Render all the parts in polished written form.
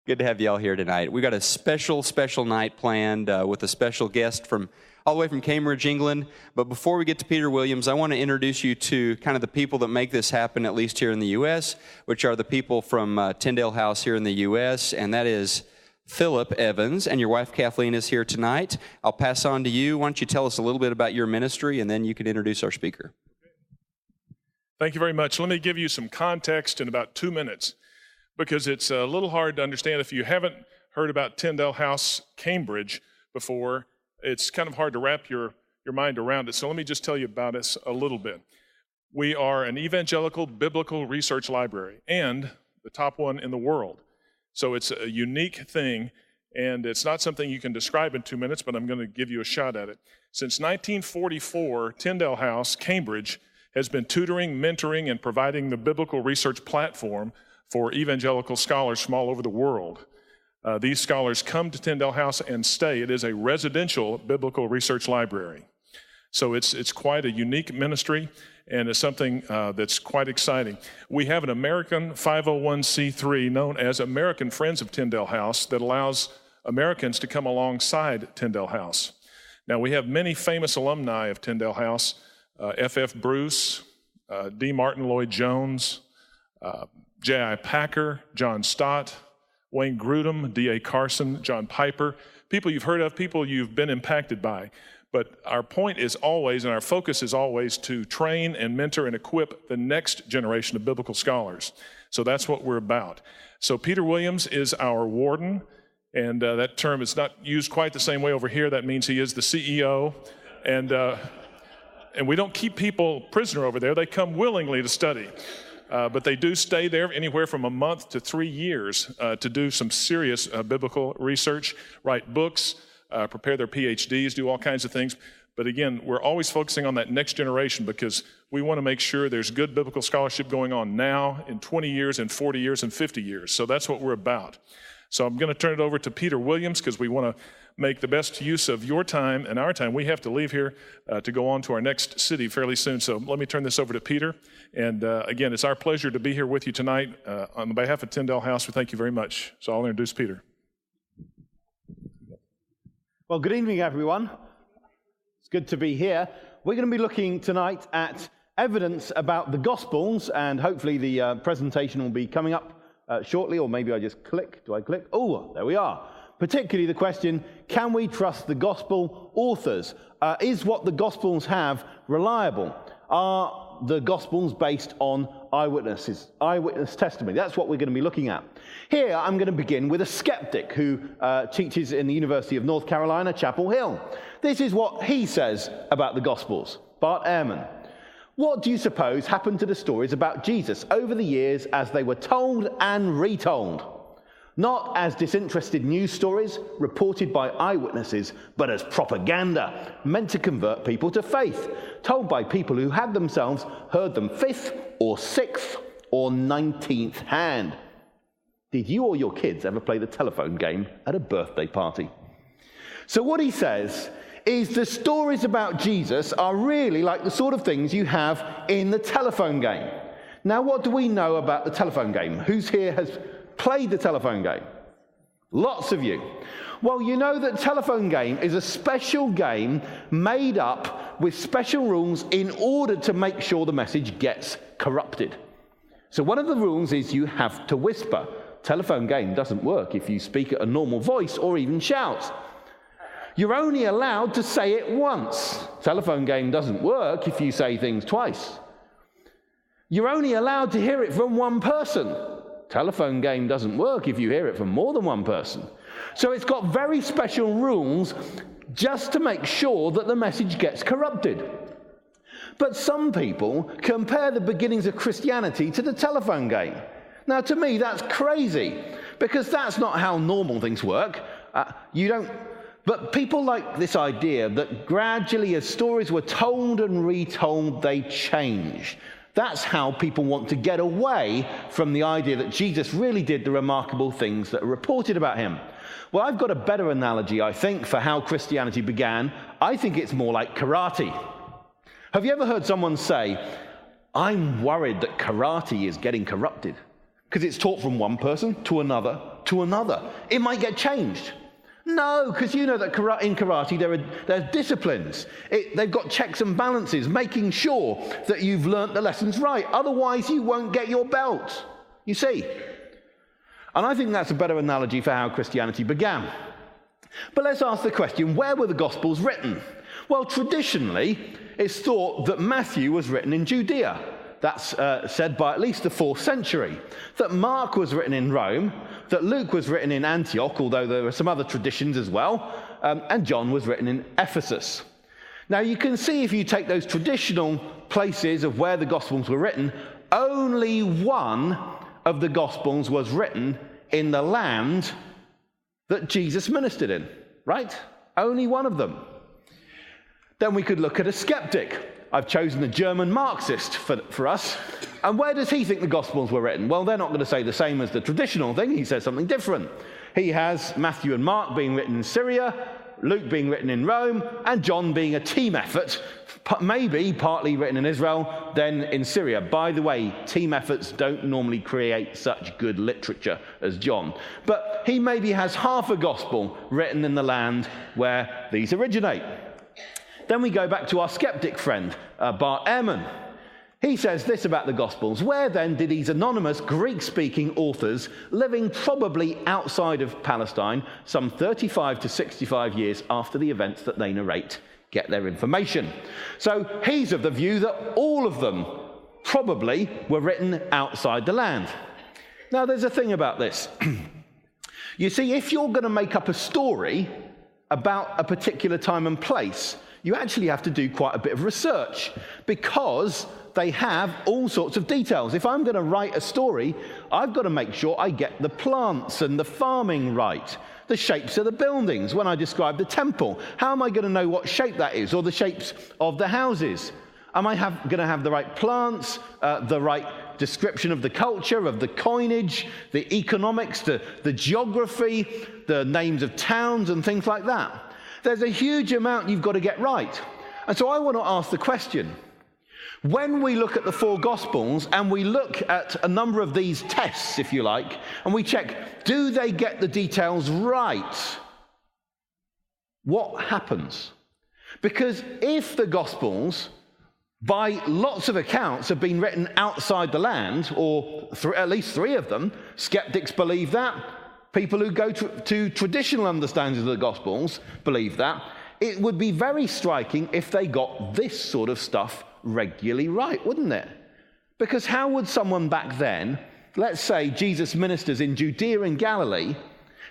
Good to have you all here tonight. We got a special night planned with a special guest from all the way from Cambridge, England. But before we get to Peter Williams, I want to introduce you to kind of the people that make this happen, at least here in the U.S., which are the people from Tyndale House here in the U.S., and that is Philip Evans, and your wife Kathleen is here tonight. I'll pass on to you. Why don't you tell us a little bit about your ministry, and then you can introduce our speaker. Thank you very much. Let me give you some context in about 2 minutes, because it's a little hard to understand. If you haven't heard about Tyndale House, Cambridge before, it's kind of hard to wrap your mind around it. So let me just tell you about us a little bit. We are an evangelical biblical research library, and the top one in the world. So it's a unique thing, and it's not something you can describe in 2 minutes, but I'm going to give you a shot at it. Since 1944, Tyndale House, Cambridge, has been tutoring, mentoring, and providing the biblical research platform for evangelical scholars from all over the world. These scholars come to Tyndale House and stay. It is a residential biblical research library. So it's quite a unique ministry, and it's something that's quite exciting. We have an American 501c3 known as American Friends of Tyndale House that allows Americans to come alongside Tyndale House. Now, we have many famous alumni of Tyndale House, F.F. Bruce, D. Martin Lloyd-Jones, J.I. Packer, John Stott, Wayne Grudem, D.A. Carson, John Piper, people you've heard of, people you've been impacted by. But our point is always, and our focus is always, to train and mentor and equip the next generation of biblical scholars. So that's what we're about. So Peter Williams is our warden, and that term is not used quite the same way over here. That means he is the CEO, and we don't keep people prisoner over there. They come willingly to study. But they do stay there anywhere from a month to 3 years to do some serious biblical research, write books, prepare their PhDs, do all kinds of things. But again, we're always focusing on that next generation because we want to make sure there's good biblical scholarship going on now, in 20 years, in 40 years, and 50 years. So that's what we're about. So I'm going to turn it over to Peter Williams because we want to make the best use of your time and our time. We have to leave here to go on to our next city fairly soon. So let me turn this over to Peter. And again, it's our pleasure to be here with you tonight. On behalf of Tyndale House, we thank you very much. So I'll introduce Peter. Well, good evening, everyone. It's good to be here. We're going to be looking tonight at evidence about the Gospels, and hopefully the presentation will be coming up shortly, or maybe I just click. Do I click? Oh, there we are. Particularly the question, can we trust the Gospel authors? Is what the Gospels have reliable? Are the Gospels based on eyewitness testimony? That's what we're going to be looking at. Here, I'm going to begin with a skeptic who teaches in the University of North Carolina, Chapel Hill. This is what he says about the Gospels. Bart Ehrman. What do you suppose happened to the stories about Jesus over the years as they were told and retold? Not as disinterested news stories reported by eyewitnesses, but as propaganda meant to convert people to faith, told by people who had themselves heard them 5th or 6th or 19th hand. Did you or your kids ever play the telephone game at a birthday party? So what he says is the stories about Jesus are really like the sort of things you have in the telephone game. Now, what do we know about the telephone game? Who's here has played the telephone game? Lots of you. Well, you know that telephone game is a special game made up with special rules in order to make sure the message gets corrupted. So one of the rules is you have to whisper. Telephone game doesn't work if you speak at a normal voice or even shout. You're only allowed to say it once. Telephone game doesn't work if you say things twice. You're only allowed to hear it from one person. Telephone game doesn't work if you hear it from more than one person. So it's got very special rules just to make sure that the message gets corrupted. But some people compare the beginnings of Christianity to the telephone game. Now, to me, that's crazy, because that's not how normal things work. But people like this idea that gradually, as stories were told and retold, they change. That's how people want to get away from the idea that Jesus really did the remarkable things that are reported about him. Well, I've got a better analogy, I think, for how Christianity began. I think it's more like karate. Have you ever heard someone say, I'm worried that karate is getting corrupted? Because it's taught from one person to another to another. It might get changed. No, because you know that in karate there are disciplines. They've got checks and balances, making sure that you've learnt the lessons right. Otherwise, you won't get your belt. You see? And I think that's a better analogy for how Christianity began. But let's ask the question, where were the Gospels written? Well, traditionally, it's thought that Matthew was written in Judea. That's said by at least the 4th century. That Mark was written in Rome, that Luke was written in Antioch, although there were some other traditions as well, and John was written in Ephesus. Now, you can see if you take those traditional places of where the Gospels were written, only one of the Gospels was written in the land that Jesus ministered in, right? Only one of them. Then we could look at a skeptic. I've chosen the German Marxist for us. And where does he think the Gospels were written? Well, they're not going to say the same as the traditional thing. He says something different. He has Matthew and Mark being written in Syria, Luke being written in Rome, and John being a team effort, maybe partly written in Israel, then in Syria. By the way, team efforts don't normally create such good literature as John. But he maybe has half a gospel written in the land where these originate. Then we go back to our skeptic friend, Bart Ehrman. He says this about the Gospels. Where then did these anonymous Greek-speaking authors, living probably outside of Palestine, some 35 to 65 years after the events that they narrate, get their information? So he's of the view that all of them probably were written outside the land. Now, there's a thing about this. You see, if you're going to make up a story about a particular time and place, you actually have to do quite a bit of research because they have all sorts of details. If I'm going to write a story, I've got to make sure I get the plants and the farming right, the shapes of the buildings. When I describe the temple, how am I going to know what shape that is, or the shapes of the houses? Am I going to have the right plants, the right description of the culture, of the coinage, the economics, the geography, the names of towns and things like that? There's a huge amount you've got to get right. And so I want to ask the question, when we look at the 4 Gospels and we look at a number of these tests, if you like, and we check, do they get the details right? What happens? Because if the Gospels, by lots of accounts, have been written outside the land, or at least 3 of them, skeptics believe that, people who go to traditional understandings of the Gospels believe that, it would be very striking if they got this sort of stuff regularly right, wouldn't it? Because how would someone back then, let's say Jesus ministers in Judea and Galilee,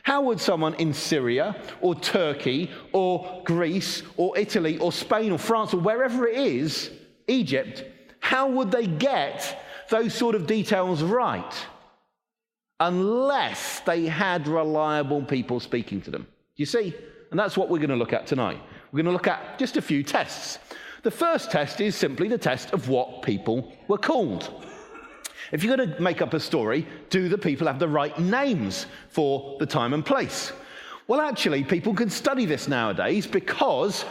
how would someone in Syria or Turkey or Greece or Italy or Spain or France or wherever it is, Egypt, how would they get those sort of details right? Unless they had reliable people speaking to them. You see? And that's what we're going to look at tonight. We're going to look at just a few tests. The first test is simply the test of what people were called. If you're going to make up a story, do the people have the right names for the time and place? Well, actually, people can study this nowadays because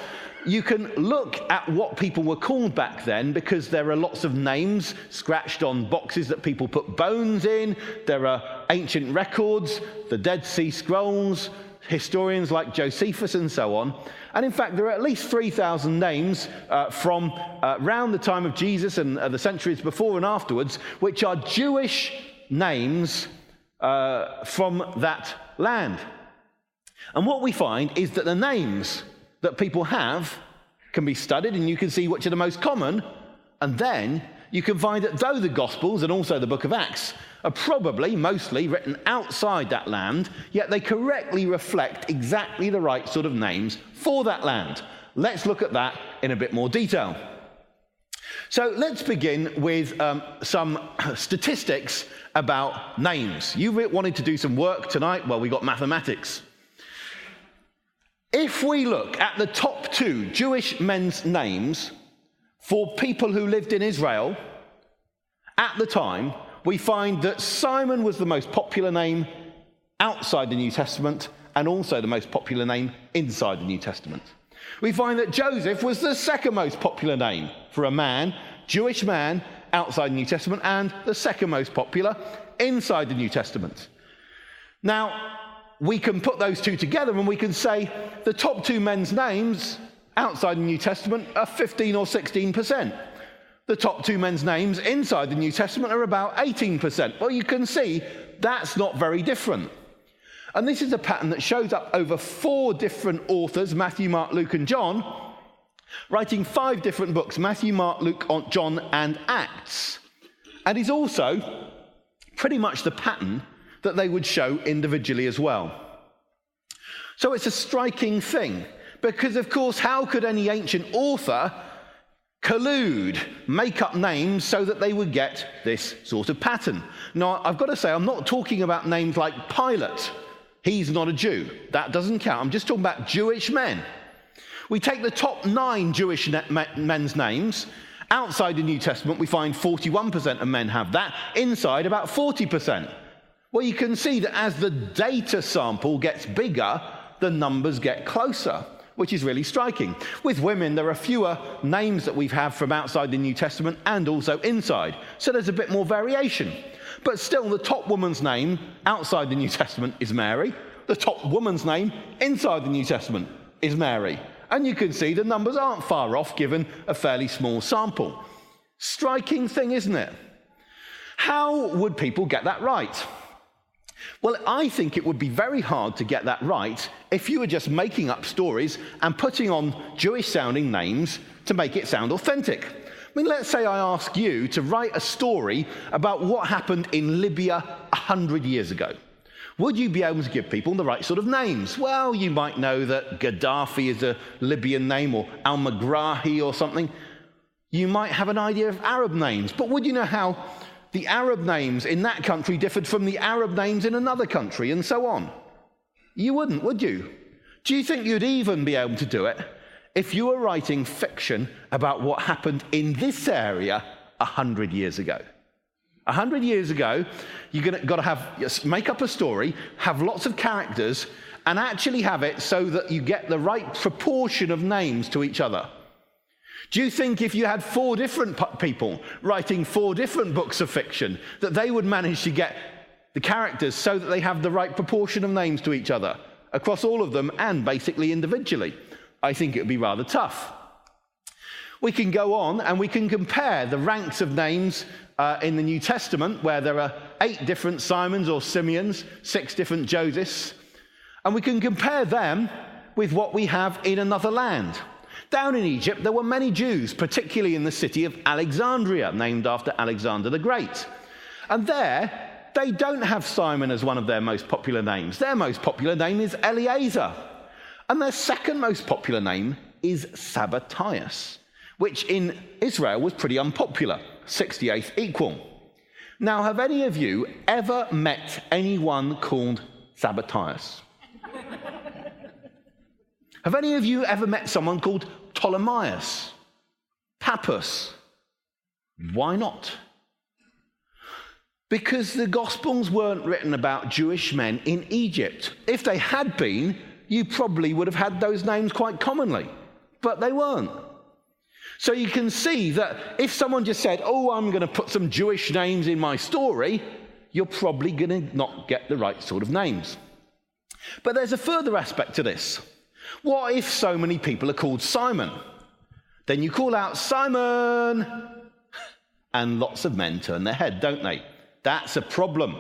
you can look at what people were called back then, because there are lots of names scratched on boxes that people put bones in. There are ancient records, the Dead Sea Scrolls, historians like Josephus and so on. And in fact, there are at least 3,000 names from around the time of Jesus and the centuries before and afterwards, which are Jewish names from that land. And what we find is that the names that people have can be studied, and you can see which are the most common, and then you can find that though the Gospels and also the book of Acts are probably mostly written outside that land, yet they correctly reflect exactly the right sort of names for that land. Let's look at that in a bit more detail. So let's begin with some statistics about names. You wanted to do some work tonight? Well, we got mathematics. If we look at the top 2 Jewish men's names for people who lived in Israel at the time, we find that Simon was the most popular name outside the New Testament and also the most popular name inside the New Testament. We find that Joseph was the second most popular name for a man, Jewish man, outside the New Testament, and the second most popular inside the New Testament. Now, we can put those two together and we can say the top two men's names outside the New Testament are 15 or 16%. The top two men's names inside the New Testament are about 18%. Well, you can see that's not very different. And this is a pattern that shows up over 4 different authors, Matthew, Mark, Luke, and John, writing 5 different books, Matthew, Mark, Luke, John, and Acts. And is also pretty much the pattern that they would show individually as well. So it's a striking thing, because of course, how could any ancient author collude, make up names so that they would get this sort of pattern? Now, I've got to say, I'm not talking about names like Pilate. He's not a Jew. That doesn't count. I'm just talking about Jewish men. We take the top 9 Jewish men's names. Outside the New Testament, we find 41% of men have that. Inside, about 40%. Well, you can see that as the data sample gets bigger, the numbers get closer, which is really striking. With women, there are fewer names that we have from outside the New Testament and also inside. So there's a bit more variation. But still, the top woman's name outside the New Testament is Mary. The top woman's name inside the New Testament is Mary. And you can see the numbers aren't far off given a fairly small sample. Striking thing, isn't it? How would people get that right? Well, I think it would be very hard to get that right if you were just making up stories and putting on Jewish-sounding names to make it sound authentic. I mean, let's say I ask you to write a story about what happened in Libya 100 years ago. Would you be able to give people the right sort of names? Well, you might know that Gaddafi is a Libyan name, or al-Magrahi or something. You might have an idea of Arab names, but would you know how the Arab names in that country differed from the Arab names in another country, and so on? You wouldn't, would you? Do you think you'd even be able to do it if you were writing fiction about what happened in this area 100 years ago? 100 years ago, you've got to make up a story, have lots of characters, and actually have it so that you get the right proportion of names to each other. Do you think if you had 4 different people writing 4 different books of fiction, that they would manage to get the characters so that they have the right proportion of names to each other, across all of them and basically individually? I think it would be rather tough. We can go on and we can compare the ranks of names in the New Testament, where there are 8 different Simons or Simeons, 6 different Josephs, and we can compare them with what we have in another land. Down in Egypt, there were many Jews, particularly in the city of Alexandria, named after Alexander the Great. And there, they don't have Simon as one of their most popular names. Their most popular name is Eliezer. And their second most popular name is Sabbatius, which in Israel was pretty unpopular, 68th equal. Now, have any of you ever met anyone called Sabbatius? Have any of you ever met someone called Ptolemaeus? Pappus? Why not? Because the Gospels weren't written about Jewish men in Egypt. If they had been, you probably would have had those names quite commonly, but they weren't. So you can see that if someone just said, oh, I'm going to put some Jewish names in my story, you're probably going to not get the right sort of names. But there's a further aspect to this. What if so many people are called Simon? Then you call out, Simon! And lots of men turn their head, don't they? That's a problem.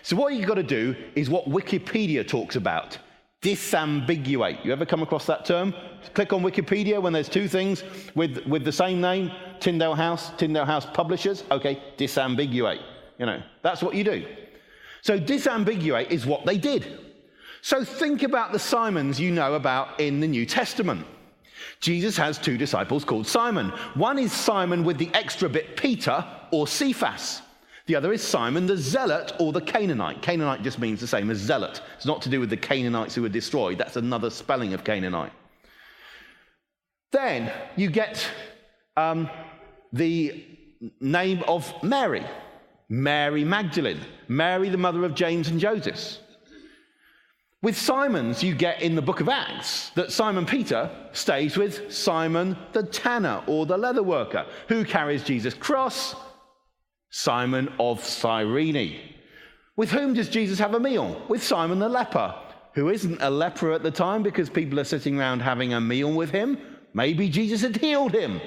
So what you've got to do is what Wikipedia talks about. Disambiguate. You ever come across that term? Click on Wikipedia when there's 2 things with the same name. Tyndale House Publishers. Okay, disambiguate. You know, that's what you do. So disambiguate is what they did. So think about the Simons you know about in the New Testament. Jesus has 2 disciples called Simon. One is Simon with the extra bit Peter, or Cephas. The other is Simon the Zealot, or the Canaanite. Canaanite just means the same as zealot. It's not to do with the Canaanites who were destroyed. That's another spelling of Canaanite. Then you get the name of Mary. Mary Magdalene. Mary, the mother of James and Joseph. With Simons, you get in the book of Acts that Simon Peter stays with Simon the tanner, or the leather worker, who carries Jesus' cross. Simon of Cyrene. With whom does Jesus have a meal? With Simon the leper, who isn't a leper at the time because people are sitting around having a meal with him. Maybe Jesus had healed him,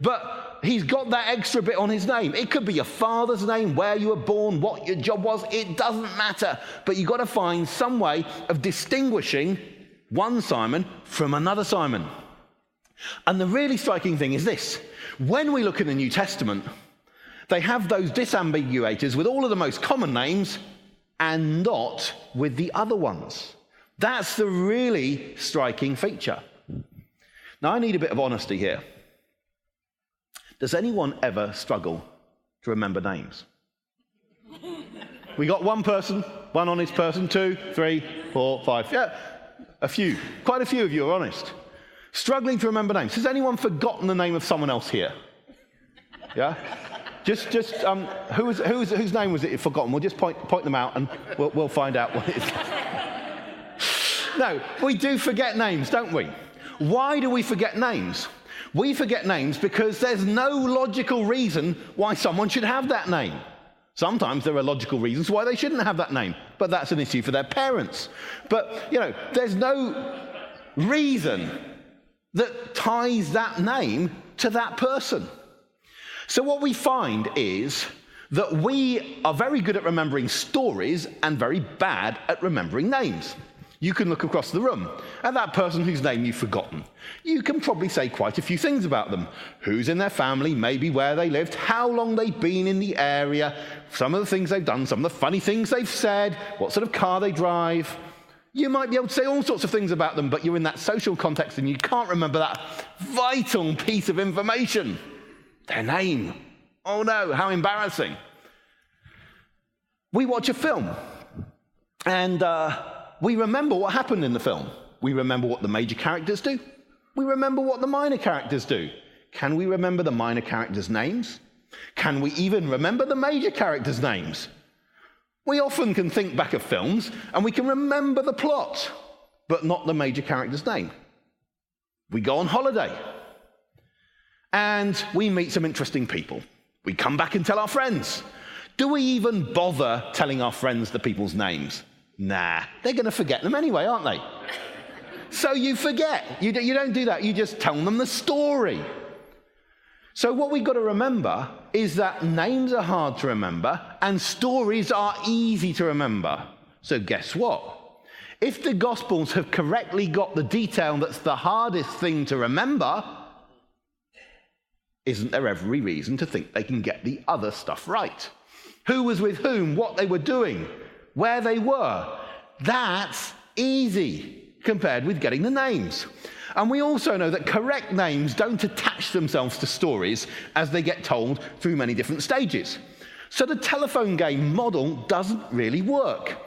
but he's got that extra bit on his name. It could be your father's name, where you were born, what your job was. It doesn't matter, but you've got to find some way of distinguishing one Simon from another Simon. And the really striking thing is this. When we look in the New Testament, they have those disambiguators with all of the most common names and not with the other ones. That's the really striking feature. Now, I need a bit of honesty here. Does anyone ever struggle to remember names? We got one person, one honest person, 2, 3, 4, 5. Yeah, a few. Quite a few of you are honest. Struggling to remember names. Has anyone forgotten the name of someone else here? Yeah? Whose name was it you've forgotten? We'll just point them out and we'll find out what it is. No, we do forget names, don't we? Why do we forget names? We forget names because there's no logical reason why someone should have that name. Sometimes there are logical reasons why they shouldn't have that name, but that's an issue for their parents. But, there's no reason that ties that name to that person. So what we find is that we are very good at remembering stories and very bad at remembering names. You can look across the room at that person whose name you've forgotten. You can probably say quite a few things about them. Who's in their family, maybe where they lived, how long they've been in the area, some of the things they've done, some of the funny things they've said, what sort of car they drive. You might be able to say all sorts of things about them, but you're in that social context and you can't remember that vital piece of information. Their name. Oh no, how embarrassing. We watch a film and we remember what happened in the film. We remember what the major characters do. We remember what the minor characters do. Can we remember the minor characters' names? Can we even remember the major characters' names? We often can think back of films and we can remember the plot, but not the major character's name. We go on holiday and we meet some interesting people. We come back and tell our friends. Do we even bother telling our friends the people's names? Nah, they're going to forget them anyway, aren't they? So you forget. You don't do that. You just tell them the story. So what we've got to remember is that names are hard to remember and stories are easy to remember. So guess what? If the Gospels have correctly got the detail that's the hardest thing to remember, isn't there every reason to think they can get the other stuff right? Who was with whom, what they were doing, where they were. That's easy compared with getting the names. And we also know that correct names don't attach themselves to stories as they get told through many different stages. So the telephone game model doesn't really work.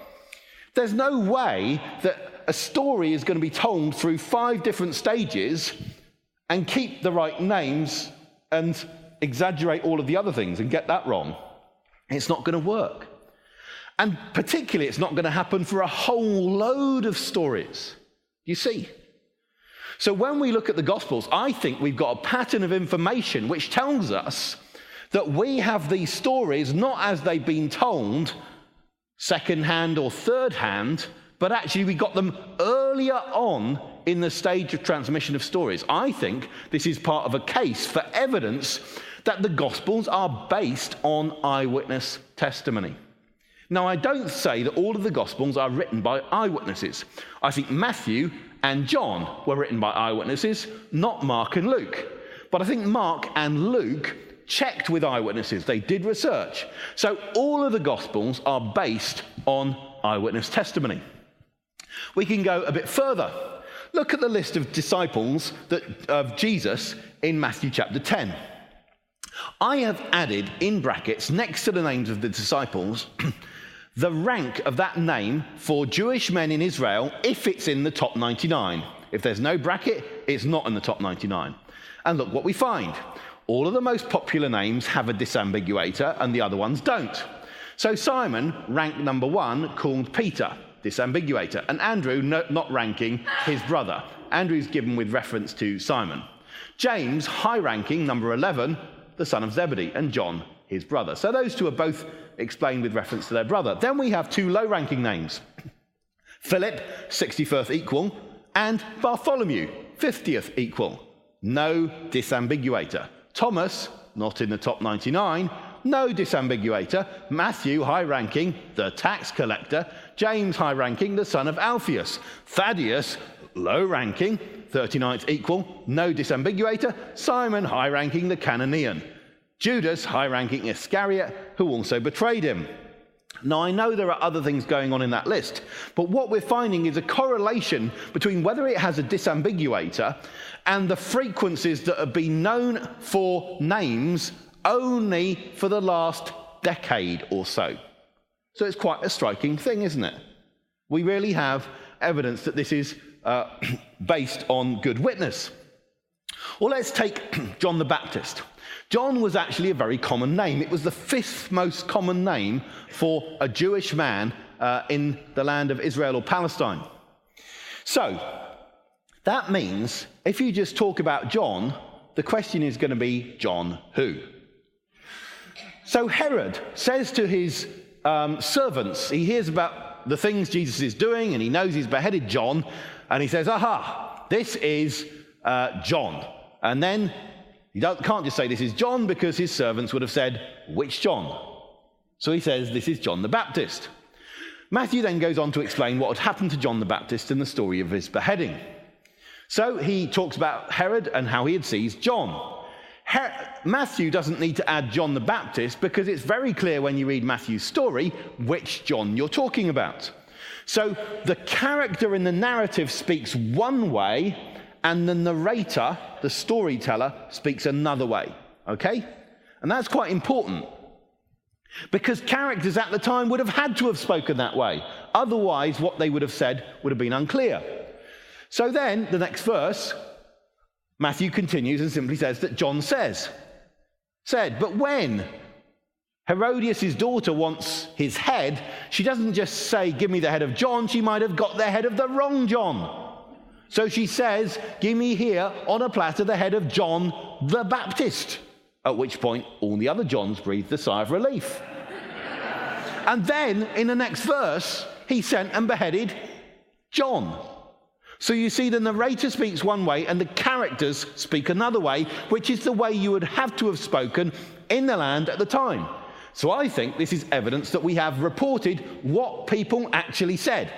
There's no way that a story is going to be told through 5 different stages and keep the right names and exaggerate all of the other things and get that wrong. It's not going to work. And particularly, it's not going to happen for a whole load of stories. You see? So when we look at the Gospels, I think we've got a pattern of information which tells us that we have these stories not as they've been told, second-hand or third-hand, but actually we got them earlier on in the stage of transmission of stories. I think this is part of a case for evidence that the Gospels are based on eyewitness testimony. Now, I don't say that all of the Gospels are written by eyewitnesses. I think Matthew and John were written by eyewitnesses, not Mark and Luke. But I think Mark and Luke checked with eyewitnesses. They did research. So all of the Gospels are based on eyewitness testimony. We can go a bit further. Look at the list of disciples of Jesus in Matthew chapter 10. I have added in brackets next to the names of the disciples the rank of that name for Jewish men in Israel if it's in the top 99. If there's no bracket, it's not in the top 99. And look what we find. All of the most popular names have a disambiguator and the other ones don't. So Simon, ranked number 1, called Peter, disambiguator, and Andrew, not ranking, his brother. Andrew's given with reference to Simon. James, high ranking, number 11, the son of Zebedee, and John, his brother. So those two are both explained with reference to their brother. Then we have two low-ranking names. Philip, 61st equal, and Bartholomew, 50th equal. No disambiguator. Thomas, not in the top 99, no disambiguator. Matthew, high-ranking, the tax collector. James, high-ranking, the son of Alphaeus. Thaddeus, low-ranking, 39th equal, no disambiguator. Simon, high-ranking, the Cananean. Judas, high-ranking Iscariot, who also betrayed him. Now, I know there are other things going on in that list, but what we're finding is a correlation between whether it has a disambiguator and the frequencies that have been known for names only for the last decade or so. So it's quite a striking thing, isn't it? We really have evidence that this is based on good witness. Well, let's take John the Baptist. John was actually a very common name. It was the 5th most common name for a Jewish man in the land of Israel or Palestine. So that means if you just talk about John, the question is going to be, John who? So Herod says to his servants, he hears about the things Jesus is doing and he knows he's beheaded John, and he says, aha, this is John. And then you can't just say this is John, because his servants would have said, which John? So he says, this is John the Baptist. Matthew then goes on to explain what had happened to John the Baptist in the story of his beheading. So he talks about Herod and how he had seized John. Matthew doesn't need to add John the Baptist, because it's very clear when you read Matthew's story which John you're talking about. So the character in the narrative speaks one way, and the narrator, the storyteller, speaks another way, okay? And that's quite important, because characters at the time would have had to have spoken that way. Otherwise, what they would have said would have been unclear. So then, the next verse, Matthew continues and simply says that John said, but when Herodias' daughter wants his head, she doesn't just say, give me the head of John. She might have got the head of the wrong John. So she says, give me here on a platter the head of John the Baptist. At which point, all the other Johns breathed a sigh of relief. And then, in the next verse, he sent and beheaded John. So you see, the narrator speaks one way and the characters speak another way, which is the way you would have to have spoken in the land at the time. So I think this is evidence that we have reported what people actually said.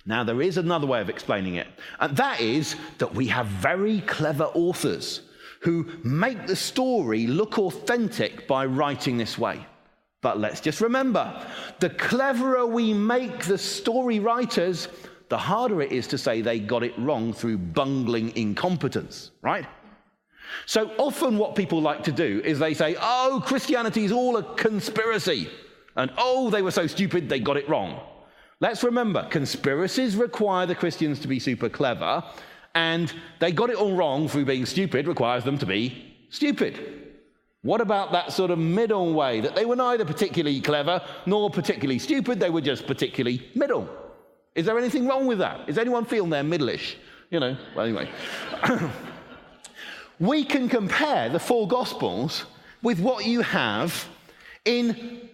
Now, there is another way of explaining it, and that is that we have very clever authors who make the story look authentic by writing this way. But let's just remember, the cleverer we make the story writers, the harder it is to say they got it wrong through bungling incompetence, right? So often what people like to do is they say, oh, Christianity is all a conspiracy, and oh, they were so stupid they got it wrong. Let's remember, conspiracies require the Christians to be super clever, and they got it all wrong through being stupid requires them to be stupid. What about that sort of middle way, that they were neither particularly clever nor particularly stupid, they were just particularly middle? Is there anything wrong with that? Is anyone feeling they're middle-ish? Well, anyway. We can compare the 4 Gospels with what you have in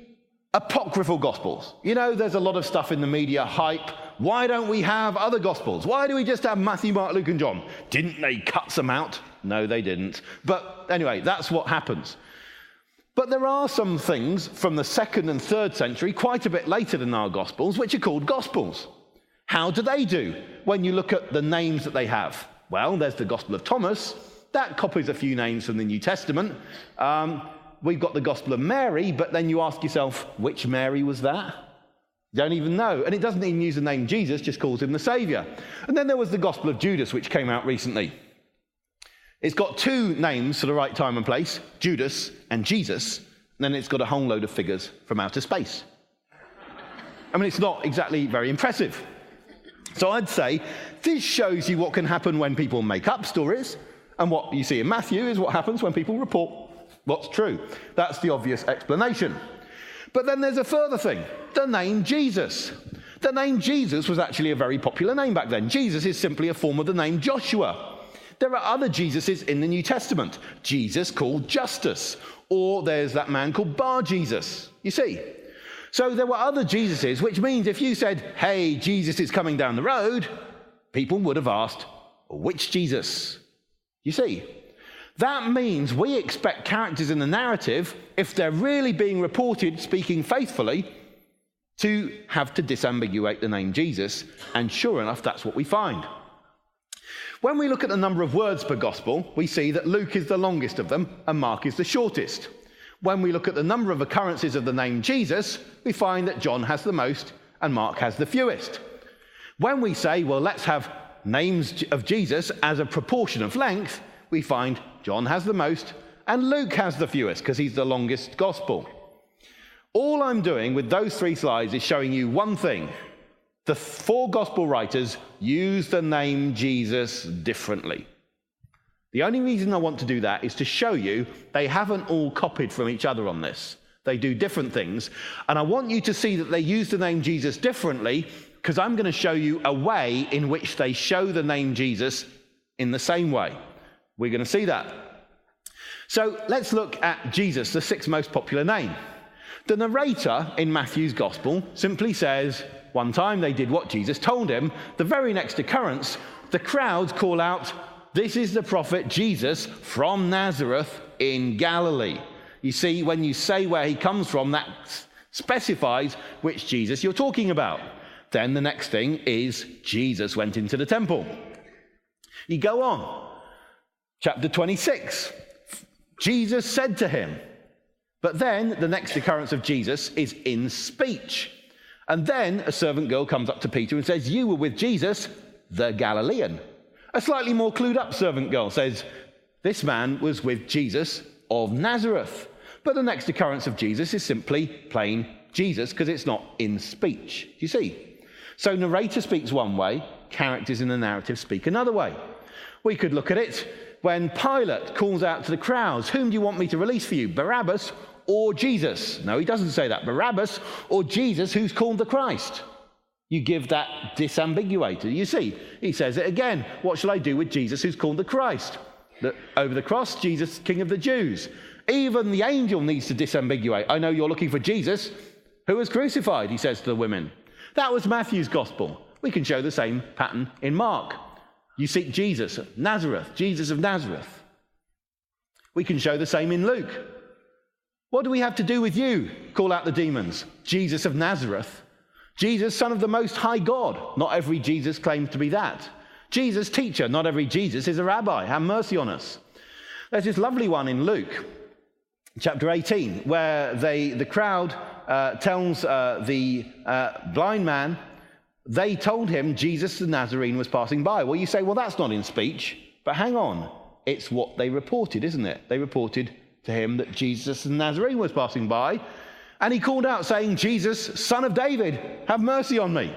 apocryphal Gospels. There's a lot of stuff in the media, hype. Why don't we have other Gospels? Why do we just have Matthew, Mark, Luke, and John? Didn't they cut some out? No, they didn't. But anyway, that's what happens. But there are some things from the 2nd and 3rd century, quite a bit later than our Gospels, which are called Gospels. How do they do when you look at the names that they have? Well, there's the Gospel of Thomas. That copies a few names from the New Testament. We've got the Gospel of Mary, but then you ask yourself, which Mary was that? You don't even know. And it doesn't even use the name Jesus, just calls him the Saviour. And then there was the Gospel of Judas, which came out recently. It's got 2 names for the right time and place, Judas and Jesus, and then it's got a whole load of figures from outer space. I mean, it's not exactly very impressive. So I'd say this shows you what can happen when people make up stories, and what you see in Matthew is what happens when people report what's true. That's the obvious explanation. But then there's a further thing, the name Jesus. The name Jesus was actually a very popular name back then. Jesus is simply a form of the name Joshua. There are other Jesuses in the New Testament. Jesus called Justus, Or there's that man called Bar Jesus, you see. So there were other Jesuses, which means if you said, hey, Jesus is coming down the road, people would have asked, which Jesus? You see. That means we expect characters in the narrative, if they're really being reported speaking faithfully, to have to disambiguate the name Jesus, and sure enough, that's what we find. When we look at the number of words per gospel, we see that Luke is the longest of them, and Mark is the shortest. When we look at the number of occurrences of the name Jesus, we find that John has the most, and Mark has the fewest. When we say, well, let's have names of Jesus as a proportion of length, we find John has the most, and Luke has the fewest, because he's the longest gospel. All I'm doing with those 3 slides is showing you one thing. The 4 gospel writers use the name Jesus differently. The only reason I want to do that is to show you they haven't all copied from each other on this. They do different things. And I want you to see that they use the name Jesus differently, because I'm going to show you a way in which they show the name Jesus in the same way. We're going to see that. So let's look at Jesus, the 6th most popular name. The narrator in Matthew's gospel simply says, one time they did what Jesus told him. The very next occurrence, the crowds call out, this is the prophet Jesus from Nazareth in Galilee. You see, when you say where he comes from, that specifies which Jesus you're talking about. Then the next thing is Jesus went into the temple. You go on. Chapter 26. Jesus said to him. But then the next occurrence of Jesus is in speech. And then a servant girl comes up to Peter and says, you were with Jesus, the Galilean. A slightly more clued up servant girl says, this man was with Jesus of Nazareth. But the next occurrence of Jesus is simply plain Jesus, because it's not in speech. You see? So narrator speaks one way, characters in the narrative speak another way. We could look at it when Pilate calls out to the crowds, whom do you want me to release for you, Barabbas or Jesus? No, he doesn't say that. Barabbas or Jesus, who's called the Christ. You give that disambiguated. You see, he says it again. What shall I do with Jesus, who's called the Christ? Over the cross, Jesus, King of the Jews. Even the angel needs to disambiguate. I know you're looking for Jesus, who was crucified, he says to the women. That was Matthew's gospel. We can show the same pattern in Mark. You seek Jesus, Nazareth, Jesus of Nazareth. We can show the same in Luke. What do we have to do with you? Call out the demons. Jesus of Nazareth. Jesus, son of the Most High God. Not every Jesus claims to be that. Jesus, teacher. Not every Jesus is a rabbi. Have mercy on us. There's this lovely one in Luke, chapter 18, where the crowd tells the blind man, they told him Jesus the Nazarene was passing by. Well, you say, well, that's not in speech. But hang on. It's what they reported, isn't it? They reported to him that Jesus the Nazarene was passing by. And he called out saying, Jesus, son of David, have mercy on me.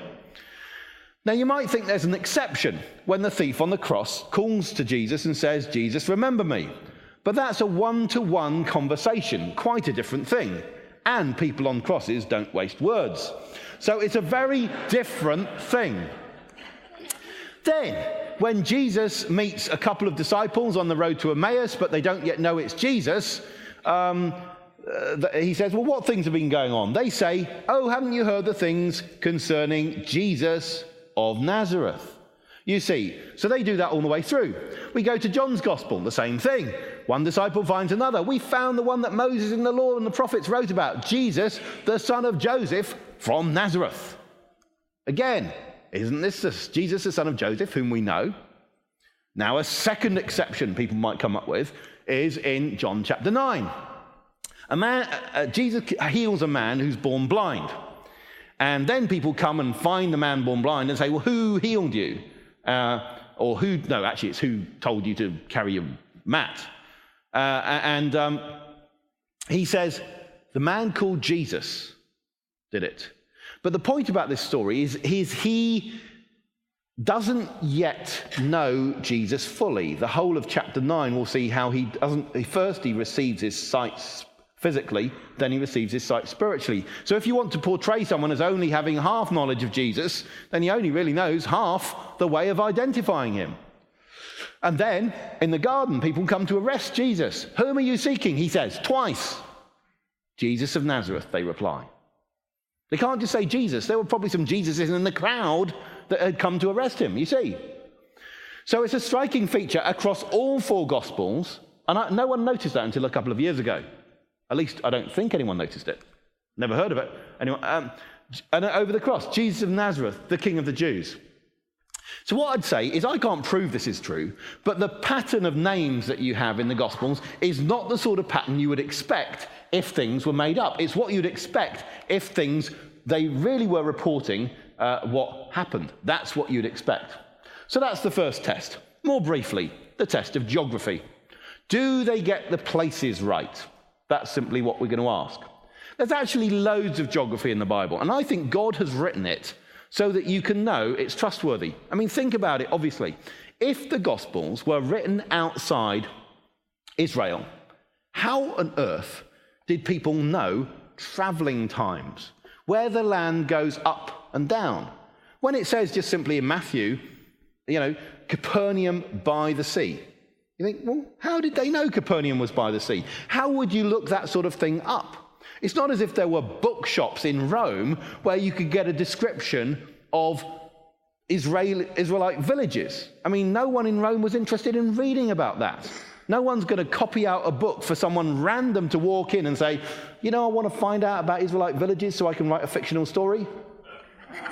Now, you might think there's an exception when the thief on the cross calls to Jesus and says, Jesus, remember me. But that's a one-to-one conversation, quite a different thing. And people on crosses don't waste words. So it's a very different thing. Then, when Jesus meets a couple of disciples on the road to Emmaus, but they don't yet know it's Jesus, he says, well, what things have been going on? They say, oh, haven't you heard the things concerning Jesus of Nazareth? You see, so they do that all the way through. We go to John's gospel, the same thing. One disciple finds another. We found the one that Moses in the law and the prophets wrote about, Jesus, the son of Joseph from Nazareth. Again, isn't this Jesus, the son of Joseph, whom we know? Now, a second exception people might come up with is in John chapter 9. Jesus heals a man who's born blind. And then people come and find the man born blind and say, well, who healed you? It's who told you to carry your mat. He says, the man called Jesus did it. But the point about this story is he doesn't yet know Jesus fully. The whole of chapter 9 will see how he receives his sight physically, then he receives his sight spiritually. So if you want to portray someone as only having half knowledge of Jesus, then he only really knows half the way of identifying him. And then, in the garden, people come to arrest Jesus. Whom are you seeking? He says, twice. Jesus of Nazareth, they reply. They can't just say Jesus. There were probably some Jesuses in the crowd that had come to arrest him, you see. So it's a striking feature across all 4 Gospels, and no one noticed that until a couple of years ago. At least, I don't think anyone noticed it. Never heard of it. Anyway, and over the cross, Jesus of Nazareth, the King of the Jews. So what I'd say is I can't prove this is true, but the pattern of names that you have in the Gospels is not the sort of pattern you would expect if things were made up. It's what you'd expect if they really were reporting what happened. That's what you'd expect. So that's the first test. More briefly, the test of geography. Do they get the places right? That's simply what we're going to ask. There's actually loads of geography in the Bible, and I think God has written it so that you can know it's trustworthy. I mean, think about it, obviously. If the Gospels were written outside Israel, how on earth did people know travelling times, where the land goes up and down? When it says just simply in Matthew, Capernaum by the sea, you think, well, how did they know Capernaum was by the sea? How would you look that sort of thing up? It's not as if there were bookshops in Rome where you could get a description of Israelite villages. I mean, no one in Rome was interested in reading about that. No one's going to copy out a book for someone random to walk in and say, I want to find out about Israelite villages so I can write a fictional story.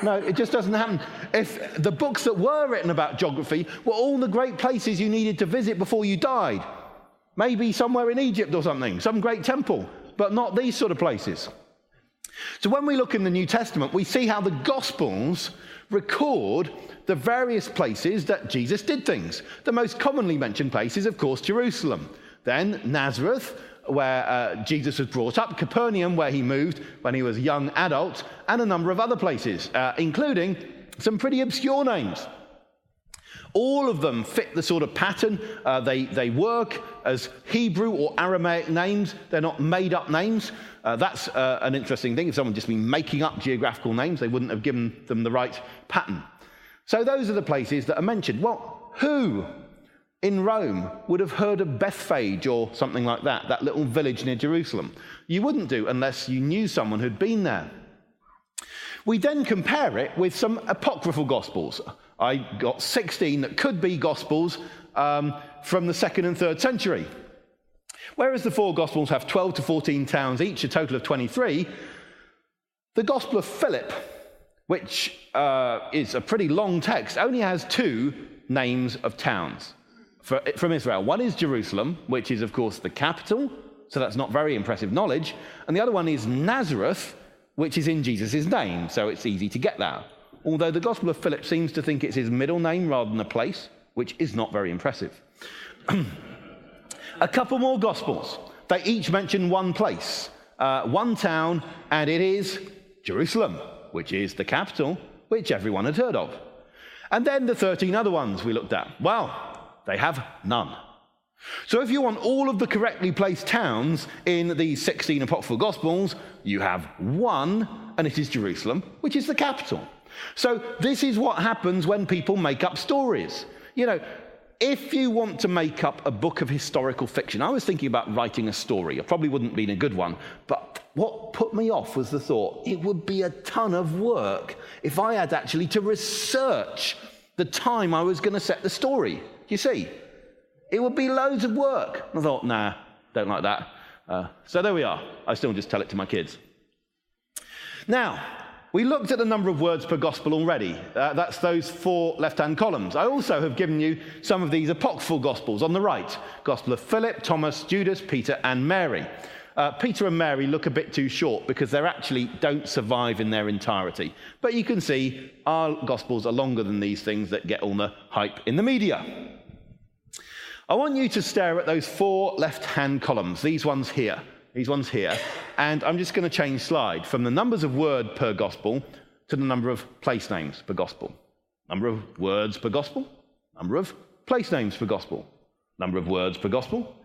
No, it just doesn't happen. If the books that were written about geography were all the great places you needed to visit before you died, maybe somewhere in Egypt or something, some great temple, but not these sort of places. So when we look in the New Testament, we see how the Gospels record the various places that Jesus did things. The most commonly mentioned place is, of course, Jerusalem. Then Nazareth, where Jesus was brought up, Capernaum, where he moved when he was a young adult, and a number of other places, including some pretty obscure names. All of them fit the sort of pattern. They work as Hebrew or Aramaic names. They're not made-up names. That's an interesting thing. If someone had just been making up geographical names, they wouldn't have given them the right pattern. So those are the places that are mentioned. Well, who in Rome would have heard of Bethphage or something like that, that little village near Jerusalem? You wouldn't do unless you knew someone who'd been there. We then compare it with some apocryphal Gospels. I got 16 that could be Gospels from the 2nd and 3rd century. Whereas the 4 Gospels have 12 to 14 towns each, a total of 23, the Gospel of Philip, which is a pretty long text, only has 2 names of towns from Israel. One is Jerusalem, which is, of course, the capital, so that's not very impressive knowledge. And the other one is Nazareth, which is in Jesus' name, so it's easy to get that. Although the Gospel of Philip seems to think it's his middle name rather than a place, which is not very impressive. A couple more Gospels. They each mention one place, one town, and it is Jerusalem, which is the capital, which everyone had heard of. And then the 13 other ones we looked at. Well, they have none. So if you want all of the correctly placed towns in these 16 apocryphal Gospels, you have one, and it is Jerusalem, which is the capital. So this is what happens when people make up stories. If you want to make up a book of historical fiction, I was thinking about writing a story. It probably wouldn't be a good one, but what put me off was the thought it would be a ton of work if I had actually to research the time I was going to set the story. You see, it would be loads of work. I thought, nah, don't like that. So there we are. I still just tell it to my kids. Now, we looked at the number of words per gospel already. That's those 4 left-hand columns. I also have given you some of these apocryphal gospels on the right. Gospel of Philip, Thomas, Judas, Peter, and Mary. Peter and Mary look a bit too short because they actually don't survive in their entirety. But you can see our gospels are longer than these things that get all the hype in the media. I want you to stare at those 4 left-hand columns, these ones here, and I'm just going to change slide from the numbers of word per gospel to the number of place names per gospel. Number of words per gospel, number of place names per gospel, number of words per gospel,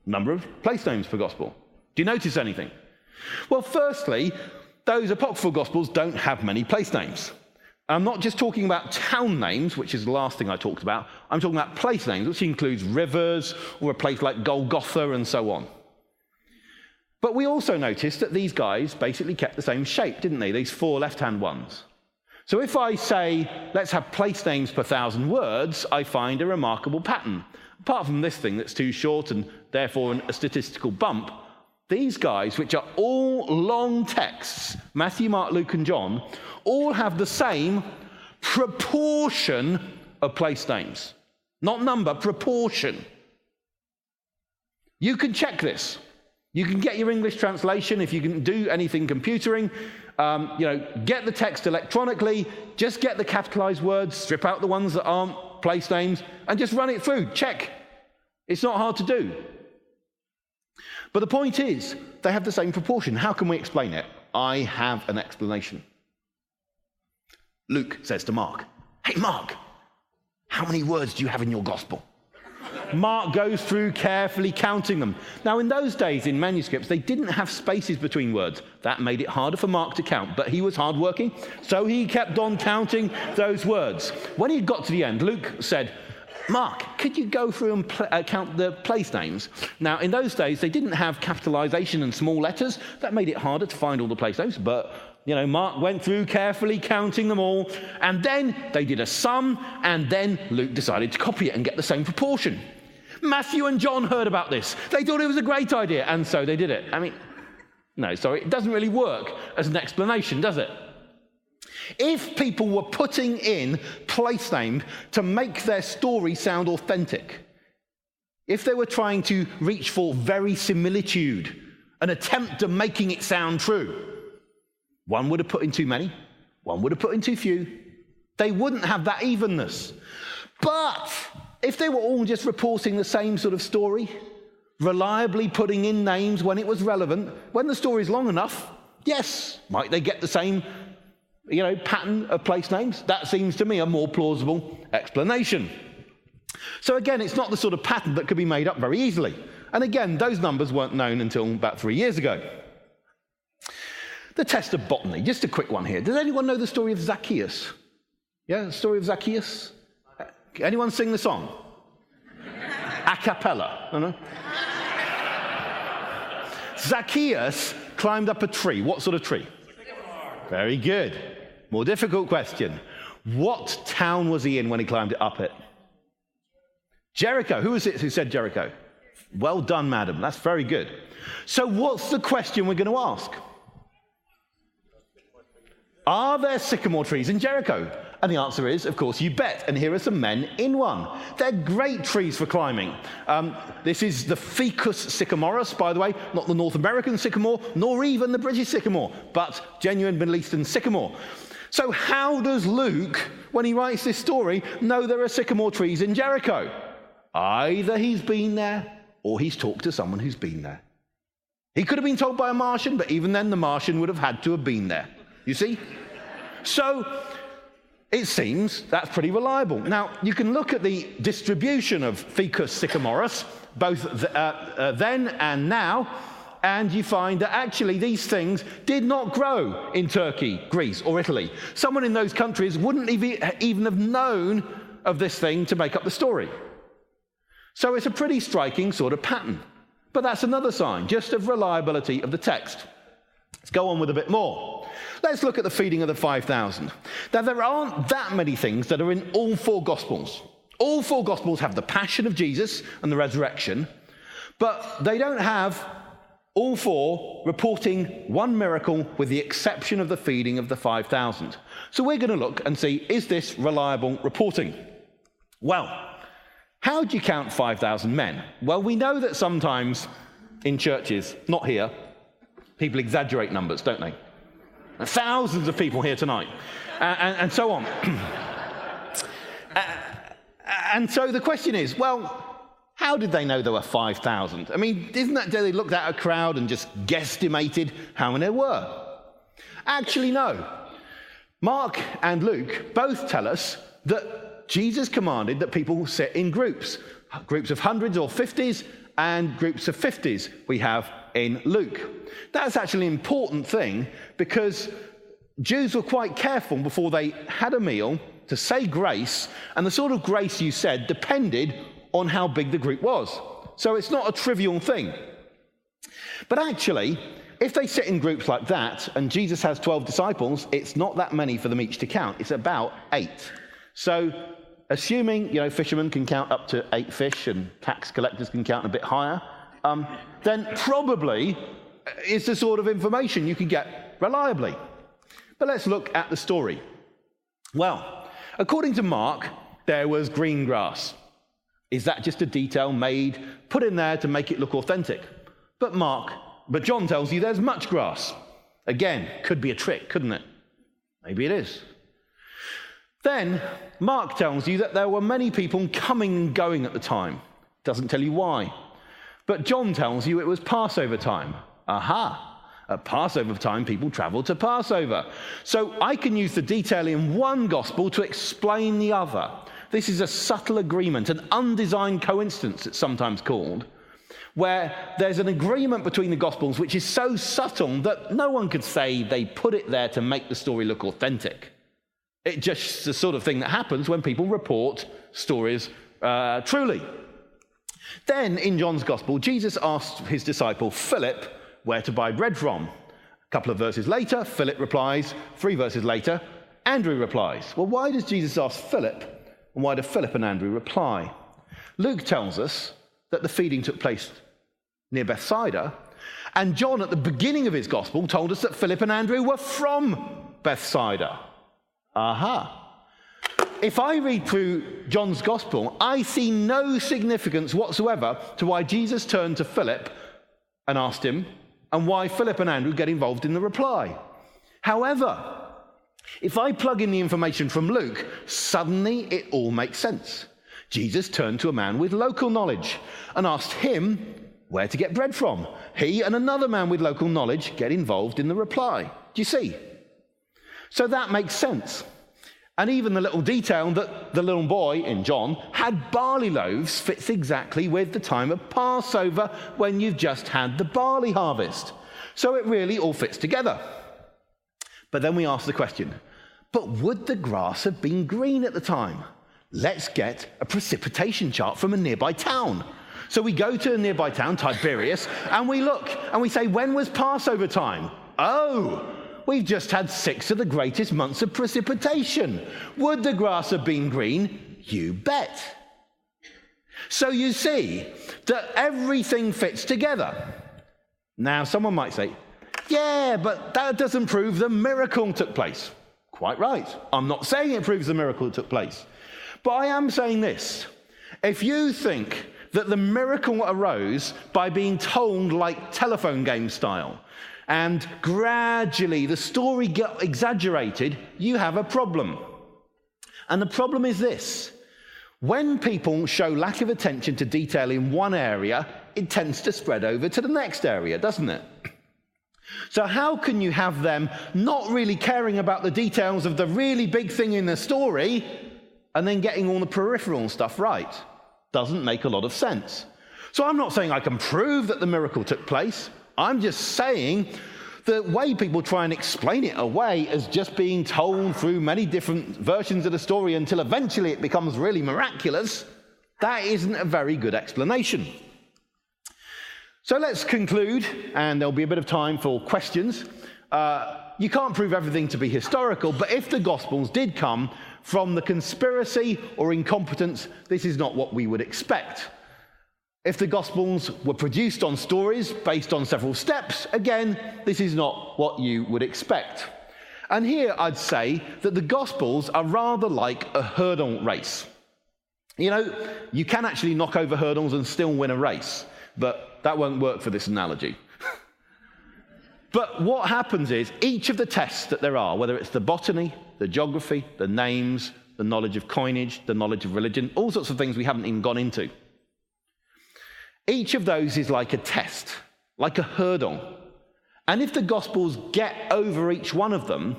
number of place names per gospel. Do you notice anything? Well, firstly, those apocryphal gospels don't have many place names. I'm not just talking about town names, which is the last thing I talked about. I'm talking about place names, which includes rivers or a place like Golgotha and so on. But we also noticed that these guys basically kept the same shape, didn't they? These 4 left-hand ones. So if I say, let's have place names per 1,000 words, I find a remarkable pattern. Apart from this thing that's too short and therefore a statistical bump, these guys, which are all long texts, Matthew, Mark, Luke, and John, all have the same proportion of place names. Not number, proportion. You can check this. You can get your English translation if you can do anything computering. Get the text electronically, just get the capitalized words, strip out the ones that aren't place names, and just run it through. Check. It's not hard to do. But the point is, they have the same proportion. How can we explain it? I have an explanation. Luke says to Mark, "Hey, Mark, how many words do you have in your gospel?" Mark goes through carefully counting them. Now, in those days, in manuscripts, they didn't have spaces between words. That made it harder for Mark to count, but he was hardworking, so he kept on counting those words. When he got to the end, Luke said, "Mark, could you go through and count the place names?" Now, in those days, they didn't have capitalization and small letters. That made it harder to find all the place names, but Mark went through carefully counting them all, and then they did a sum, and then Luke decided to copy it and get the same proportion. Matthew and John heard about this. They thought it was a great idea, and so they did it. It doesn't really work as an explanation, does it? If people were putting in place names to make their story sound authentic, if they were trying to reach for verisimilitude, an attempt at making it sound true, one would have put in too many, one would have put in too few. They wouldn't have that evenness. But if they were all just reporting the same sort of story, reliably putting in names when it was relevant, when the story's long enough, yes, might they get the same pattern of place names? That seems to me a more plausible explanation. So again, it's not the sort of pattern that could be made up very easily. And again, those numbers weren't known until about 3 years ago. The test of botany, just a quick one here. Does anyone know the story of Zacchaeus? Yeah, the story of Zacchaeus? Anyone sing the song? A cappella. I don't know. Zacchaeus climbed up a tree. What sort of tree? Very good. More difficult question. What town was he in when he climbed up it? Jericho. Who was it who said Jericho? Well done, madam. That's very good. So what's the question we're going to ask? Are there sycamore trees in Jericho? And the answer is, of course, you bet. And here are some men in one. They're great trees for climbing. This is the Ficus sycamorus, by the way, not the North American sycamore, nor even the British sycamore, but genuine Middle Eastern sycamore. So how does Luke, when he writes this story, know there are sycamore trees in Jericho? Either he's been there, or he's talked to someone who's been there. He could have been told by a Martian, but even then the Martian would have had to have been there. You see? So it seems that's pretty reliable. Now, you can look at the distribution of Ficus sycamorus, both then and now, and you find that actually these things did not grow in Turkey, Greece, or Italy. Someone in those countries wouldn't even have known of this thing to make up the story. So it's a pretty striking sort of pattern. But that's another sign, just of reliability of the text. Let's go on with a bit more. Let's look at the feeding of the 5,000. Now, there aren't that many things that are in all 4 Gospels. All 4 Gospels have the passion of Jesus and the resurrection, but they don't have all 4 reporting one miracle with the exception of the feeding of the 5,000. So we're going to look and see, is this reliable reporting? Well, how do you count 5,000 men? Well, we know that sometimes in churches, not here, people exaggerate numbers, don't they? Thousands of people here tonight, and so on. And so the question is, well, how did they know there were 5,000? I mean, isn't that they looked at a crowd and just guesstimated how many there were? Actually, no. Mark and Luke both tell us that Jesus commanded that people sit in groups of hundreds or 50s, and groups of 50s we have in Luke. That's actually an important thing because Jews were quite careful before they had a meal to say grace, and the sort of grace you said depended on how big the group was. So it's not a trivial thing. But actually, if they sit in groups like that, and Jesus has 12 disciples, it's not that many for them each to count. It's about 8. So assuming, fishermen can count up to 8 fish and tax collectors can count a bit higher, then probably it's the sort of information you can get reliably. But let's look at the story. Well, according to Mark, there was green grass. Is that just a detail put in there to make it look authentic? But John tells you there's much grass. Again, could be a trick, couldn't it? Maybe it is. Then, Mark tells you that there were many people coming and going at the time. Doesn't tell you why. But John tells you it was Passover time. Aha! At Passover time, people traveled to Passover. So I can use the detail in one gospel to explain the other. This is a subtle agreement, an undesigned coincidence, it's sometimes called, where there's an agreement between the Gospels which is so subtle that no one could say they put it there to make the story look authentic. It's just the sort of thing that happens when people report stories truly. Then, in John's Gospel, Jesus asked his disciple Philip where to buy bread from. A couple of verses later, Philip replies. 3 verses later, Andrew replies. Well, why does Jesus ask Philip, and why do Philip and Andrew reply? Luke tells us that the feeding took place near Bethsaida, and John, at the beginning of his gospel, told us that Philip and Andrew were from Bethsaida. Aha. If I read through John's gospel, I see no significance whatsoever to why Jesus turned to Philip and asked him, and why Philip and Andrew get involved in the reply. However, if I plug in the information from Luke, suddenly it all makes sense. Jesus turned to a man with local knowledge and asked him where to get bread from. He and another man with local knowledge get involved in the reply. Do you see? So that makes sense. And even the little detail that the little boy in John had barley loaves fits exactly with the time of Passover when you've just had the barley harvest. So it really all fits together. But then we ask the question, but would the grass have been green at the time? Let's get a precipitation chart from a nearby town. So we go to a nearby town, Tiberias, and we look and we say, when was Passover time? Oh, we've just had 6 of the greatest months of precipitation. Would the grass have been green? You bet. So you see that everything fits together. Now, someone might say, yeah, but that doesn't prove the miracle took place. Quite right. I'm not saying it proves the miracle took place. But I am saying this. If you think that the miracle arose by being told like telephone game style, and gradually the story got exaggerated, you have a problem. And the problem is this. When people show lack of attention to detail in one area, it tends to spread over to the next area, doesn't it? So how can you have them not really caring about the details of the really big thing in the story and then getting all the peripheral stuff right? Doesn't make a lot of sense. So I'm not saying I can prove that the miracle took place. I'm just saying the way people try and explain it away as just being told through many different versions of the story until eventually it becomes really miraculous, that isn't a very good explanation. So let's conclude, and there'll be a bit of time for questions. You can't prove everything to be historical, but if the Gospels did come from the conspiracy or incompetence, this is not what we would expect. If the Gospels were produced on stories based on several steps, again, this is not what you would expect. And here I'd say that the Gospels are rather like a hurdle race. You know, you can actually knock over hurdles and still win a race, but that won't work for this analogy. But what happens is each of the tests that there are, whether it's the botany, the geography, the names, the knowledge of coinage, the knowledge of religion, all sorts of things we haven't even gone into. Each of those is like a test, like a hurdle. And if the Gospels get over each one of them,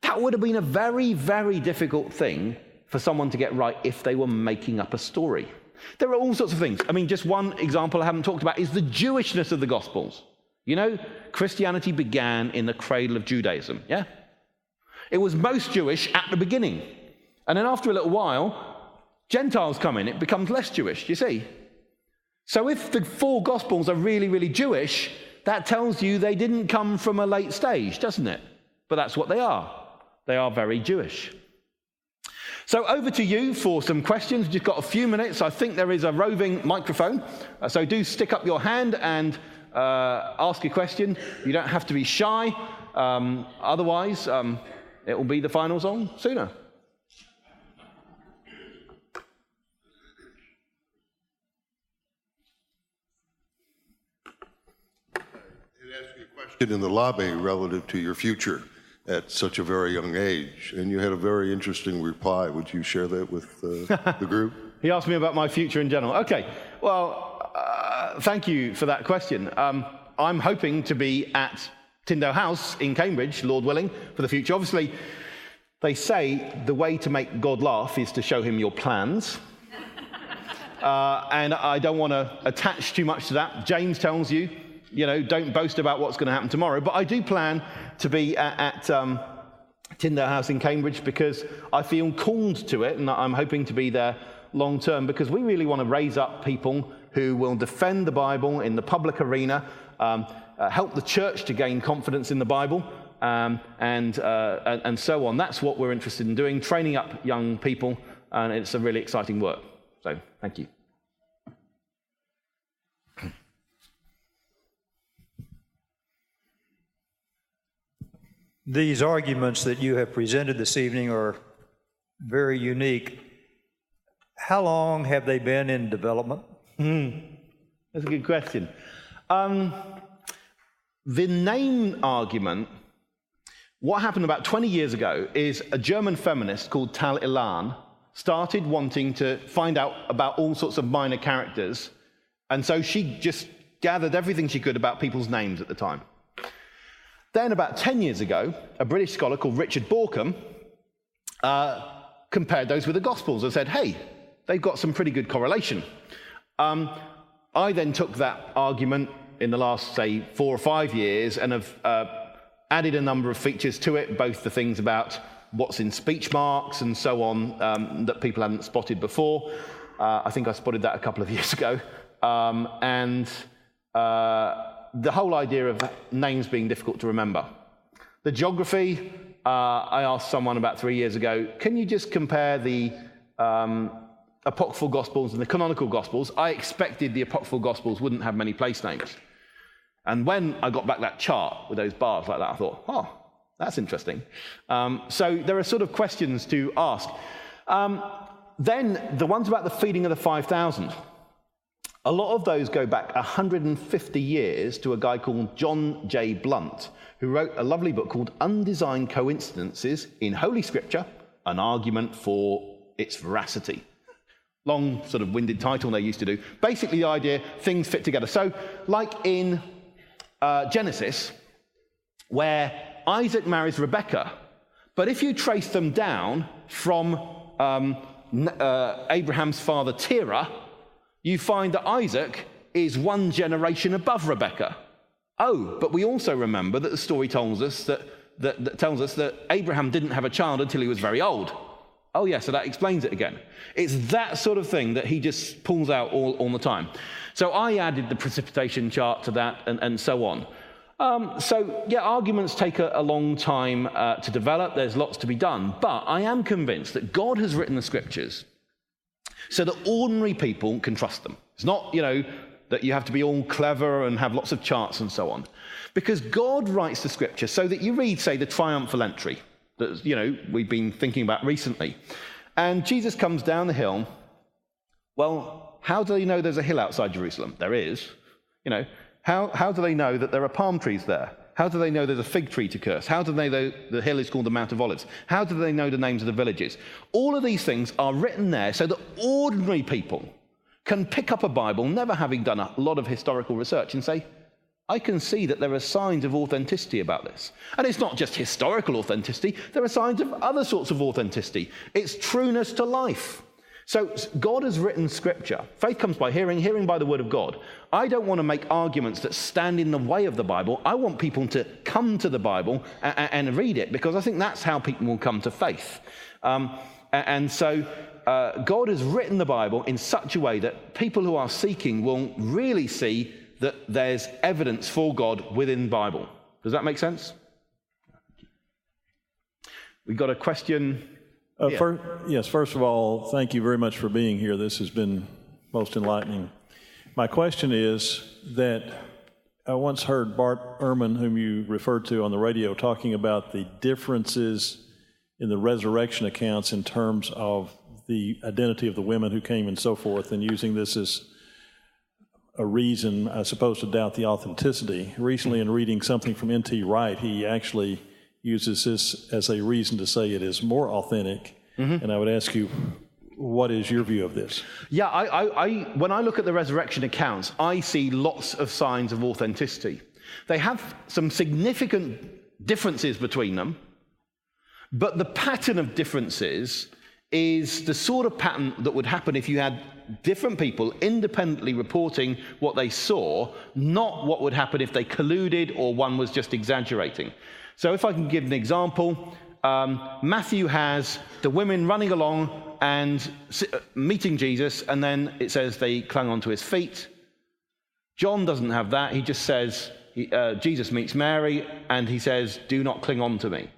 that would have been a very, very difficult thing for someone to get right if they were making up a story. There are all sorts of things. I mean, just one example I haven't talked about is the Jewishness of the Gospels. You know, Christianity began in the cradle of Judaism, yeah? It was most Jewish at the beginning. And then after a little while, Gentiles come in. It becomes less Jewish, you see. So if the 4 Gospels are really, really Jewish, that tells you they didn't come from a late stage, doesn't it? But that's what they are. They are very Jewish. So over to you for some questions. We've just got a few minutes. I think there is a roving microphone. So do stick up your hand and ask a question. You don't have to be shy. Otherwise, it will be the final song sooner. In the lobby relative to your future at such a very young age, and you had a very interesting reply. Would you share that with the group? He asked me about my future in general. Okay, well, thank you for that question. I'm hoping to be at Tyndale House in Cambridge, Lord willing, for the future. Obviously, they say the way to make God laugh is to show him your plans. And I don't want to attach too much to that. James tells you, don't boast about what's going to happen tomorrow. But I do plan to be at Tyndale House in Cambridge because I feel called to it, and I'm hoping to be there long term because we really want to raise up people who will defend the Bible in the public arena, help the church to gain confidence in the Bible, and so on. That's what we're interested in doing, training up young people, and it's a really exciting work. So, thank you. These arguments that you have presented this evening are very unique. How long have they been in development? That's a good question. The name argument, what happened about 20 years ago is a German feminist called Tal Ilan started wanting to find out about all sorts of minor characters, and so she just gathered everything she could about people's names at the time. Then about 10 years ago, a British scholar called Richard Borkham compared those with the Gospels and said, hey, they've got some pretty good correlation. I then took that argument in the last, say, 4 or 5 years and have added a number of features to it, both the things about what's in speech marks and so on that people hadn't spotted before. I think I spotted that a couple of years ago. The whole idea of names being difficult to remember. The geography, I asked someone about 3 years ago, can you just compare the apocryphal Gospels and the canonical Gospels? I expected the apocryphal Gospels wouldn't have many place names. And when I got back that chart with those bars like that, I thought, oh, that's interesting. So there are sort of questions to ask. Then the ones about the feeding of the 5,000. A lot of those go back 150 years to a guy called John J. Blunt, who wrote a lovely book called Undesigned Coincidences in Holy Scripture, an argument for its veracity. Long, sort of winded title they used to do. Basically the idea, things fit together. So, like in Genesis, where Isaac marries Rebekah, but if you trace them down from Abraham's father Terah, you find that Isaac is 1 generation above Rebekah. Oh, but we also remember that the story tells us that Abraham didn't have a child until he was very old. Oh yeah, so that explains it again. It's that sort of thing that he just pulls out all the time. So I added the precipitation chart to that and so on. So yeah, arguments take a long time to develop. There's lots to be done. But I am convinced that God has written the scriptures so that ordinary people can trust them. It's not, that you have to be all clever and have lots of charts and so on. Because God writes the scripture so that you read, say, the triumphal entry that, we've been thinking about recently. And Jesus comes down the hill. Well, how do they know there's a hill outside Jerusalem? There is. How do they know that there are palm trees there? How do they know there's a fig tree to curse? How do they know the hill is called the Mount of Olives? How do they know the names of the villages? All of these things are written there so that ordinary people can pick up a Bible, never having done a lot of historical research, and say, I can see that there are signs of authenticity about this. And it's not just historical authenticity, there are signs of other sorts of authenticity. It's trueness to life. So God has written Scripture. Faith comes by hearing, hearing by the word of God. I don't want to make arguments that stand in the way of the Bible. I want people to come to the Bible and read it, because I think that's how people will come to faith. And so God has written the Bible in such a way that people who are seeking will really see that there's evidence for God within the Bible. Does that make sense? We've got a question. First of all, thank you very much for being here. This has been most enlightening. My question is that I once heard Bart Ehrman, whom you referred to on the radio, talking about the differences in the resurrection accounts in terms of the identity of the women who came and so forth, and using this as a reason, I suppose, to doubt the authenticity. Recently, in reading something from N.T. Wright, he actually uses this as a reason to say it is more authentic. And I would ask you, what is your view of this? Yeah, I when I look at the resurrection accounts, I see lots of signs of authenticity. They have some significant differences between them, but the pattern of differences is the sort of pattern that would happen if you had different people independently reporting what they saw, not what would happen if they colluded or one was just exaggerating. So if I can give an example, Matthew has the women running along and meeting Jesus, and then it says they clung onto his feet. John doesn't have that. He just says, Jesus meets Mary, and he says, do not cling on to me.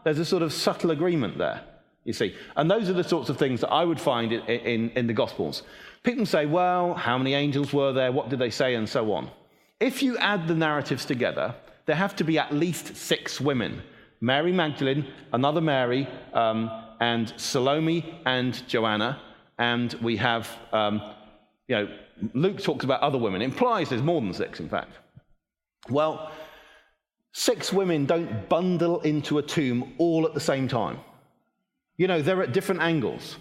There's a sort of subtle agreement there, you see. And those are the sorts of things that I would find in the Gospels. People say, well, how many angels were there? What did they say? And so on. If you add the narratives together, there have to be at least 6 women. Mary Magdalene, another Mary, and Salome and Joanna. And we have, Luke talks about other women. It implies there's more than 6, in fact. Well, 6 women don't bundle into a tomb all at the same time. They're at different angles.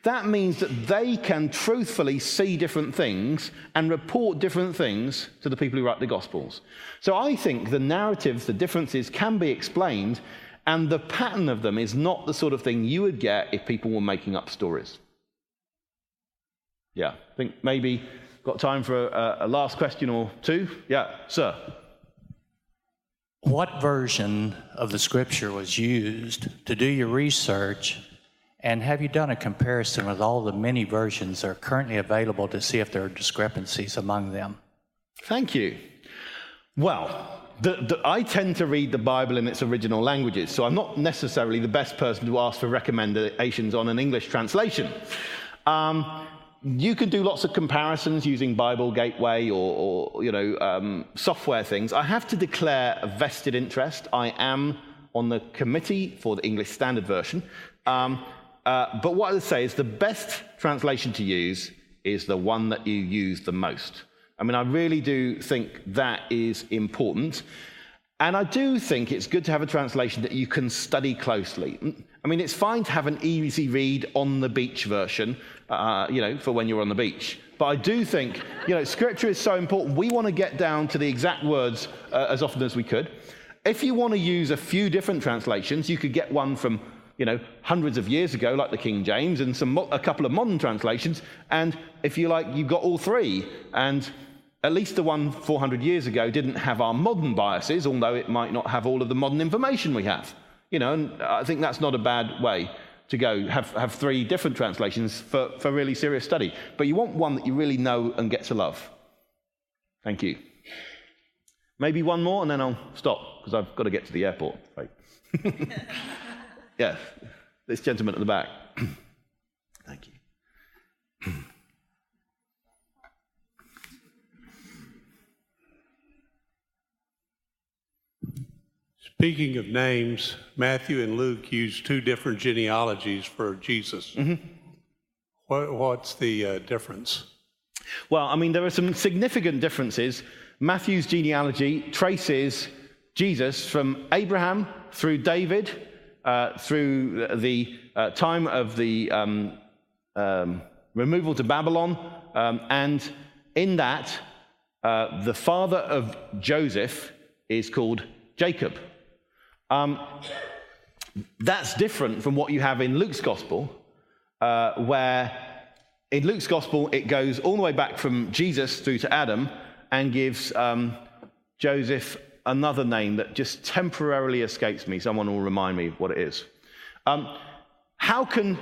That means that they can truthfully see different things and report different things to the people who write the Gospels. So I think the narratives, the differences can be explained, and the pattern of them is not the sort of thing you would get if people were making up stories. Yeah, I think maybe got time for a last question or two. Yeah, sir. What version of the Scripture was used to do your research? And have you done a comparison with all the many versions that are currently available to see if there are discrepancies among them? Thank you. Well, I tend to read the Bible in its original languages, so I'm not necessarily the best person to ask for recommendations on an English translation. You can do lots of comparisons using Bible Gateway or software things. I have to declare a vested interest. I am on the committee for the English Standard Version. But what I would say is the best translation to use is the one that you use the most. I mean, I really do think that is important. And I do think it's good to have a translation that you can study closely. I mean, it's fine to have an easy read on the beach version, for when you're on the beach. But I do think, Scripture is so important. We want to get down to the exact words as often as we could. If you want to use a few different translations, you could get one from hundreds of years ago, like the King James, and a couple of modern translations. And if you like, you've got all 3. And at least the one 400 years ago didn't have our modern biases, although it might not have all of the modern information we have. And I think that's not a bad way to go. Have 3 different translations for really serious study. But you want one that you really know and get to love. Thank you. Maybe one more, and then I'll stop, because I've got to get to the airport. Right. Yes, this gentleman at the back. Thank you. Speaking of names, Matthew and Luke use 2 different genealogies for Jesus. Mm-hmm. What's the difference? Well, I mean, there are some significant differences. Matthew's genealogy traces Jesus from Abraham through David, through the time of the removal to Babylon, and in that, the father of Joseph is called Jacob. That's different from what you have in Luke's gospel, where in Luke's gospel it goes all the way back from Jesus through to Adam and gives Joseph another name that just temporarily escapes me. Someone will remind me what it is. How can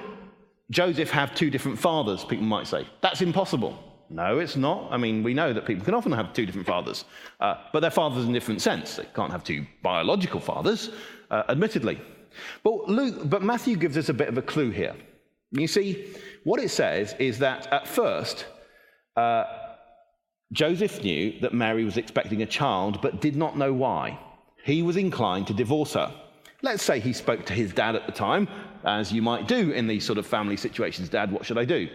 Joseph have two different fathers, people might say? That's impossible. No, it's not. I mean, we know that people can often have two different fathers, but they're fathers in a different sense. They can't have two biological fathers, admittedly. But Matthew gives us a bit of a clue here. You see, what it says is that at first, Joseph knew that Mary was expecting a child, but did not know why. He was inclined to divorce her. Let's say he spoke to his dad at the time, as you might do in these sort of family situations. Dad, what should I do?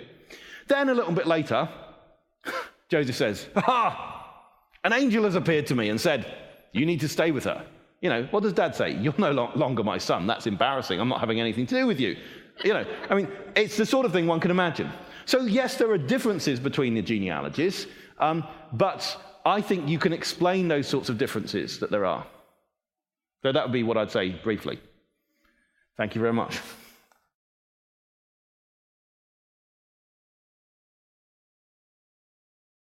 Then a little bit later, Joseph says, an angel has appeared to me and said, you need to stay with her. You know, what does Dad say? You're no longer my son. That's embarrassing. I'm not having anything to do with you. You know, I mean, it's the sort of thing one can imagine. So yes, there are differences between the genealogies, but I think you can explain those sorts of differences that there are. So that would be what I'd say briefly. Thank you very much.